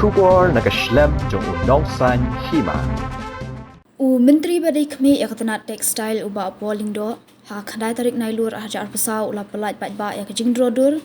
Shubor nakaslem jong unongsan Hima. Menteri Badai Khmer Yakatana Textile uba polling do ha khandai tarik nailur hajar pasau ula pelait Paidbah ya kejing drodur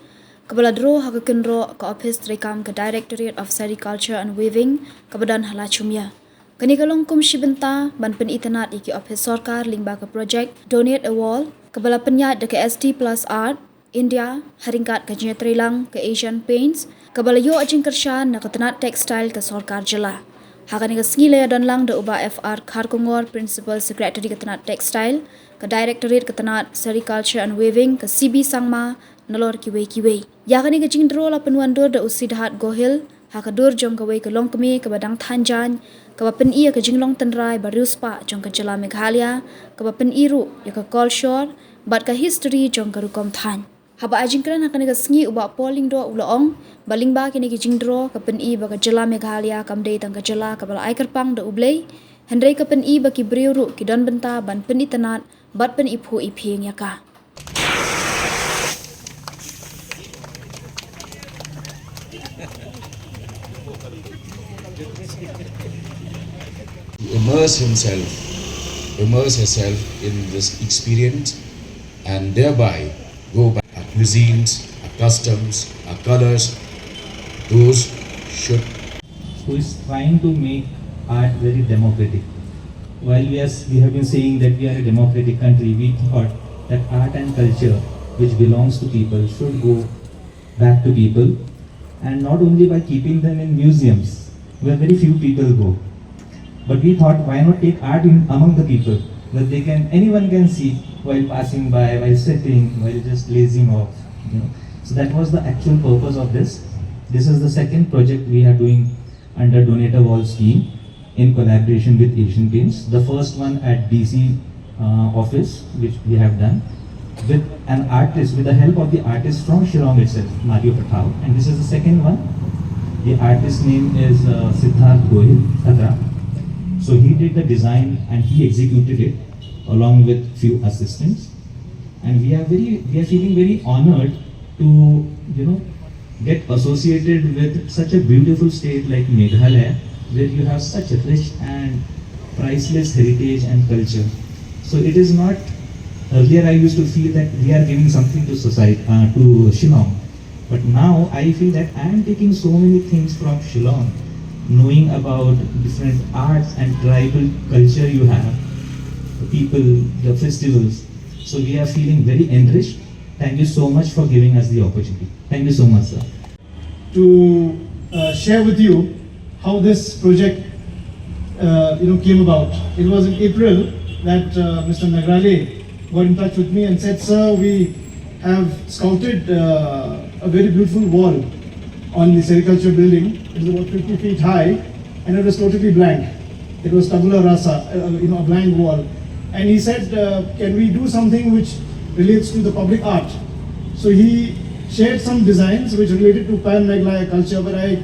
kebala dro ha kenro ke Ophis rekam ke Directorate of Sericulture and Weaving ke badan halachumya kani kalong kum shibenta ban pen itanat iki Ophis sarkar lingba ke project donate a wall kebala penyat de ke ST plus art India haringkat ke Trilang ke Asian Paints kebala yo ajing kershan na ketanat textile ke sarkar jela Hakan yang sengile dan lang de uba FR Kharkongor Principal Secretary ketanat Textile, ke Directorate ketanat Sericulture and Weaving, ke CB Sangma, nalor kiwe. Yakan yang jingdro la penuandur de usidhat gohil, hakadur jong kawe ke long kemi ke badang Thanjan, ke bapen ia ke jinglong tenrai baruspa jong ke jela Meghalaya, ke bapen iru ya ke Kolshore, bat ke history jong ke rukom Than. Haba ajingkran hakan yang sengi uba polling do ulaong, baling ba kini ke jingdro ke pen i ba ke jela Meghalaya kamdei tang ke jela ke bala aikerpang de ublei, hendrai ke pen i ba ki briuru ki don benta ban pen i tenat, bat pen ipu iping yaka. immerse herself in this experience and thereby go by our cuisines, our customs, our colors. Those should. Who is trying to make art very democratic. While we have been saying that we are a democratic country, we thought that art and culture which belongs to people should go back to people, and not only by keeping them in museums where very few people go, but we thought why not take art in among the people that anyone can see while passing by, while sitting, while just lazing off. So that was the actual purpose of this. This is the second project we are doing under Donate a Wall scheme in collaboration with Asian Paints. The first one at DC office, which we have done with an artist, with the help of the artist from Shillong itself, Mario Pathao. And this is the second one. The artist's name is Siddharth Gohil Thadra. So he did the design and he executed it along with few assistants. And we are feeling very honored to get associated with such a beautiful state like Meghalaya, where you have such a rich and priceless heritage and culture. So it is not, earlier I used to feel that we are giving something to society, to Shillong. But now I feel that I am taking so many things from Shillong, knowing about different arts and tribal culture you have, the people, the festivals. So we are feeling very enriched. Thank you so much for giving us the opportunity. Thank you so much, sir. To share with you how this project came about. It was in April that Mr. Nagrale got in touch with me and said, "Sir, we have scouted a very beautiful wall on the Sericulture building. It is about 50 feet high and it was totally blank. It was tabula rasa, a blank wall." And he said, "Can we do something which relates to the public art?" So he shared some designs which related to Pan Meghalaya culture, but I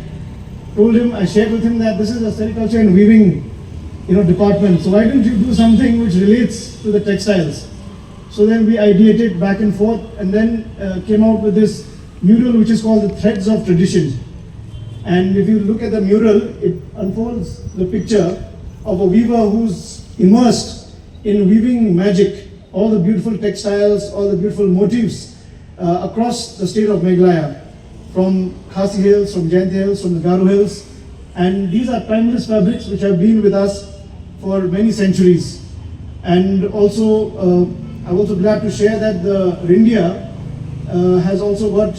shared with him that this is a Sericulture and Weaving department, so why don't you do something which relates to the textiles? So then we ideated back and forth and then came out with this mural which is called the Threads of Tradition. And if you look at the mural, it unfolds the picture of a weaver who's immersed in weaving magic, all the beautiful textiles, all the beautiful motifs across the state of Meghalaya, from Khasi Hills, from Jayanti Hills, from the Garo Hills. And these are timeless fabrics which have been with us for many centuries. And also, I'm also glad to share that the Rindia has also got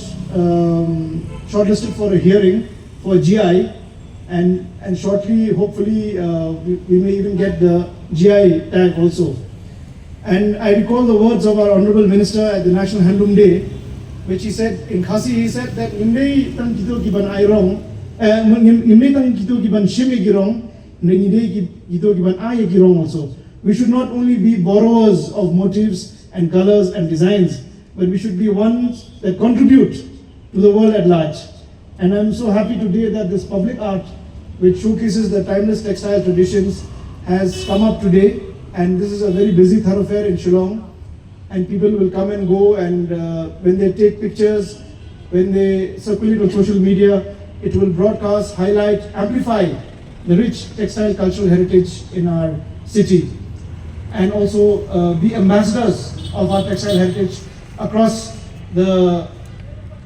shortlisted for a hearing for GI, and shortly, hopefully, we may even get the GI tag also. And I recall the words of our Honorable Minister at the National Handloom Day, which he said in Khasi, he said that Nimrei tang kito giban airong, Nimrei tang kito giban shime girong, Nimrei kito giban aye girong also. We should not only be borrowers of motifs and colors and designs, but we should be ones that contribute to the world at large. And I'm so happy today that this public art, which showcases the timeless textile traditions, has come up today. And this is a very busy thoroughfare in Shillong. And people will come and go, and when they take pictures, when they circulate on social media, it will broadcast, highlight, amplify the rich textile cultural heritage in our city, and also be ambassadors of our textile heritage across the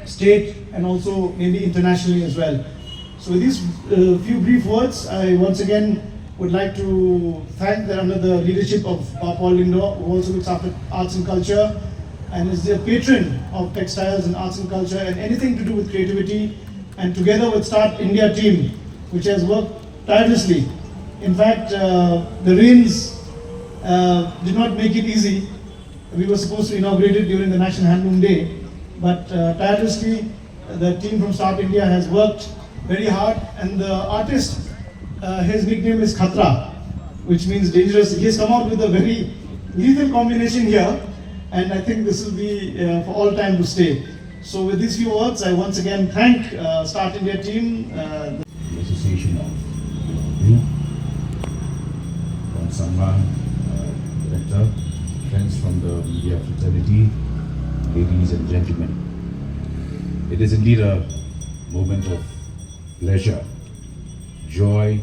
state and also maybe internationally as well. So with these few brief words, I once again would like to thank that under the leadership of Paul Lindo, who also looks after arts and culture and is the patron of textiles and arts and culture and anything to do with creativity, and together with Start India team, which has worked tirelessly. In fact, the rains did not make it easy. We were supposed to inaugurate it during the National Handloom Day, but tirelessly the team from Start India has worked very hard, and the artist, his nickname is Khatra, which means dangerous. He has come out with a very lethal combination here, and I think this will be for all time to stay. So with these few words, I once again thank Start India team. The Association of from Sanman, Director, friends from the media fraternity, ladies and gentlemen. It is indeed a moment of pleasure, joy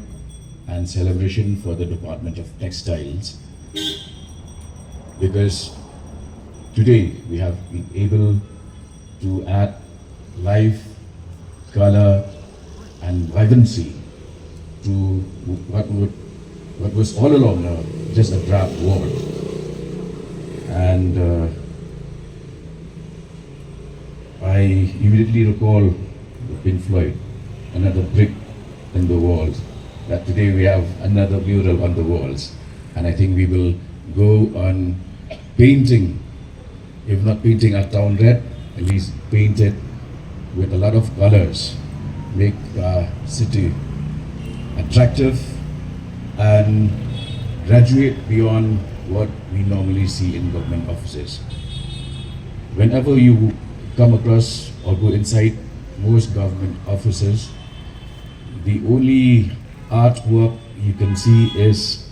and celebration for the Department of Textiles, because today we have been able to add life, color and vibrancy to what was all along just a drab wall. And I immediately recall Pink Floyd, another brick in the walls, that today we have another mural on the walls, and I think we will go on painting, if not painting our town red, at least paint it with a lot of colors, make our city attractive and graduate beyond what we normally see in government offices. Whenever you come across or go inside most government offices, the only artwork you can see is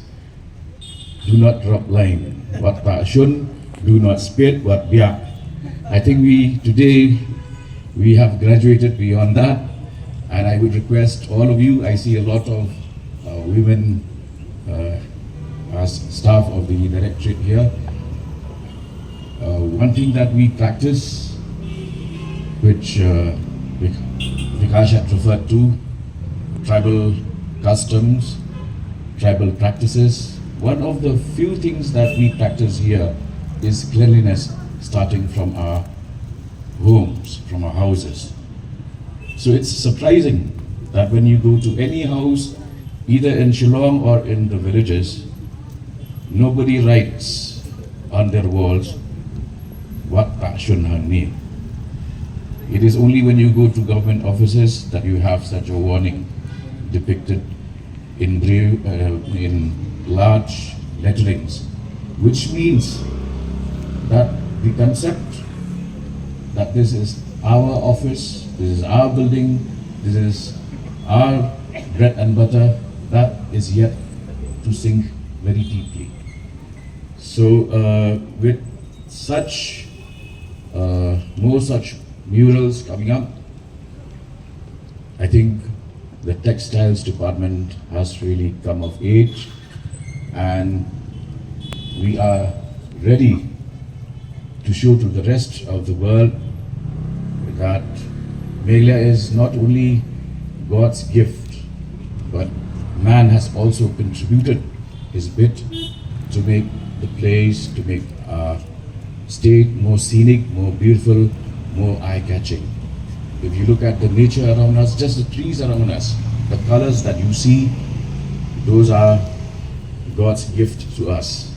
"Do not drop line, wat tak shun, do not spit, wat biak." I think today we have graduated beyond that, and I would request all of you, I see a lot of women as staff of the Directorate here. One thing that we practice, which Vikash had referred to, tribal customs, tribal practices. One of the few things that we practice here is cleanliness, starting from our homes, from our houses. So it's surprising that when you go to any house, either in Shillong or in the villages, nobody writes on their walls, "Wat tak shun han ni." It is only when you go to government offices that you have such a warning depicted in large letterings, which means that the concept that this is our office, this is our building, this is our bread and butter, that is yet to sink very deeply. So with such more such murals coming up, I think the textiles department has really come of age, and we are ready to show to the rest of the world that Meghalaya is not only God's gift, but man has also contributed his bit to make the place, to make our state more scenic, more beautiful, more eye-catching. If you look at the nature around us, just the trees around us, the colors that you see, those are God's gift to us.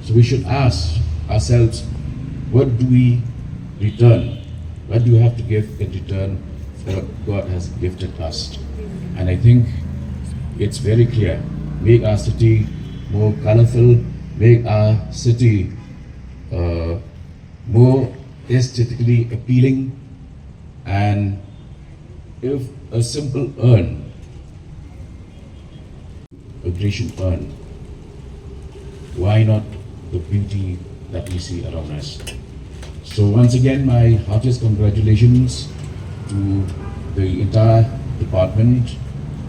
So we should ask ourselves, what do we return? What do you have to give in return for what God has gifted us? And I think it's very clear. Make our city more colorful, make our city more aesthetically appealing, and if a simple urn, a Grecian urn, why not the beauty that we see around us? So once again, my heartiest congratulations to the entire Department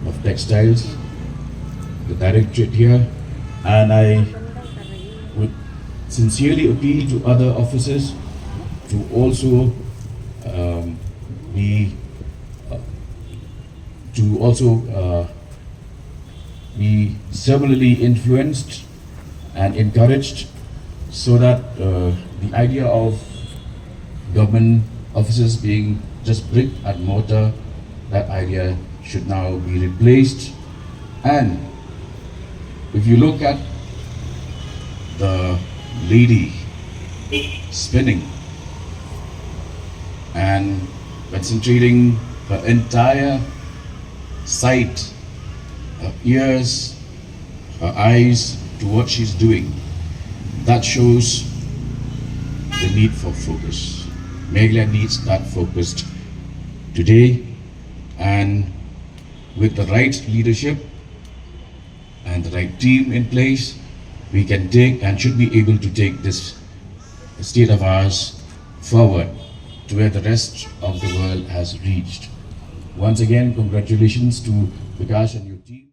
of Textiles, the Directorate here, and I would sincerely appeal to other officers to also be similarly influenced and encouraged, so that the idea of government offices being just brick and mortar, that idea should now be replaced. And if you look at the lady spinning and concentrating her entire sight, her ears, her eyes to what she's doing, that shows the need for focus. Meghalaya needs that focused today, and with the right leadership and the right team in place, we can take and should be able to take this state of ours forward to where the rest of the world has reached. Once again, congratulations to Vikas and your team.